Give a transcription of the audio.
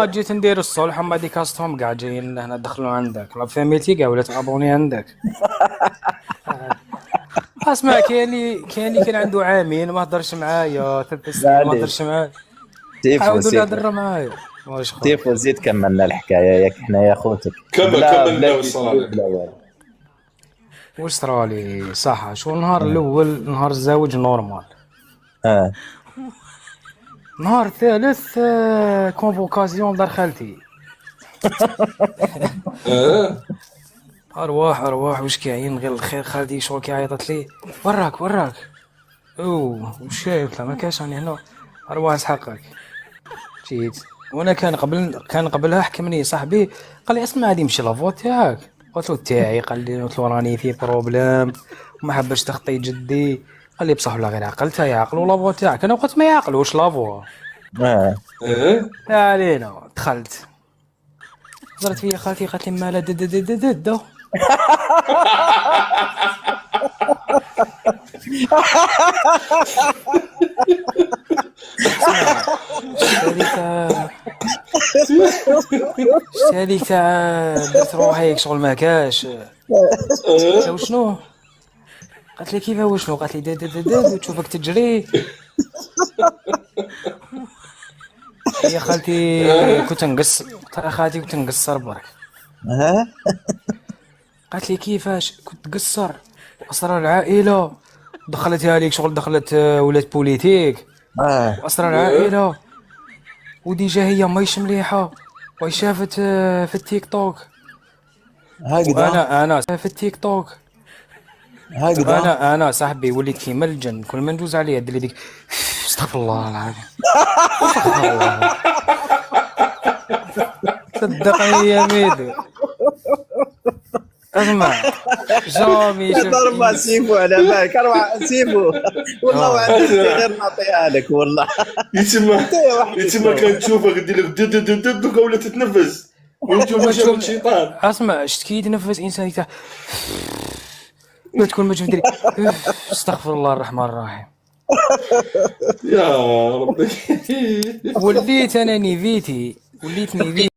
جيت ندير الصلح ومن بعد كاستهم كاع جايين لهنا دخلوا عندك لا فاميلتي كاع ولا ابوني عندك. اسمع كاين اللي كان عنده عامين ما هضرش معايا 3 سنين ما معليش. هضرش معايا. تيفو عاودوا لي سيف. هضر معايا. واش خويا تيفو زيد كملنا الحكايه ياك حنايا خوتك. كمل كمل بلا لنا واش صرا فيديو لك. بلا والو. واش صرالي صح شو النهار الاول نهار الزواج نورمال. اه نهار الثالث كونفوكاسيون دار خالتي. اه ارواح واش كاين غير الخير خالتي شغل كي عيطت لي وراك وش شايف لا ما كاش راني هنا ارواح اسحقك. جيت وانا كان قبلها حكمني صاحبي قال لي اسمع هادي مشي لافوا تاعك. قلت له تاعي قلت له راني في بروبليم وما حبش تخطي جدي. قال لي بصح ولا غير عقلتها يعقلوا لافوا تاعك. انا قلت ما يعقلوش لافوا. اه اه علينا دخلت هضرت فيا خالتي قالت لي مالا دد هذيك تاع درت روحي شغل ما كاش. قلت شنو قالت لي كيفاه وشنو قالت لي دد وتشوفك تجري. يا خالتي كنت نقص ترى خالتي كنت نقصر برك. اه قالت لي كيفاش كنت تقصر واسرار العائله دخلتها ليك شغل دخلت ولات بوليتيك اه واسرار العائله وديجا هي ماهيش مليحه وشافت في التيك توك. هكذا وانا في التيك توك هكذا. انا صاحبي وليت كيما الجن كل ما ندوز عليه دير لي ديك استغفر الله العظيم. استغفر الله صدقني يا ميدو. اسمع جامي ضربة شفت سيفو على بالك اروح سيفو والله ما عندي غير نعطيها لك والله. يتما واحد يتما كانت تشوفك دير لك دد دد دد دوكا ولا تتنفس ونشوف شافك شيطان. اسمع شت كي يتنفس انسان يتاع ما تكون ما تشوف ديري استغفر الله الرحمن الرحيم. يا ربي وليت انا نيفيتي وليت نيفيتي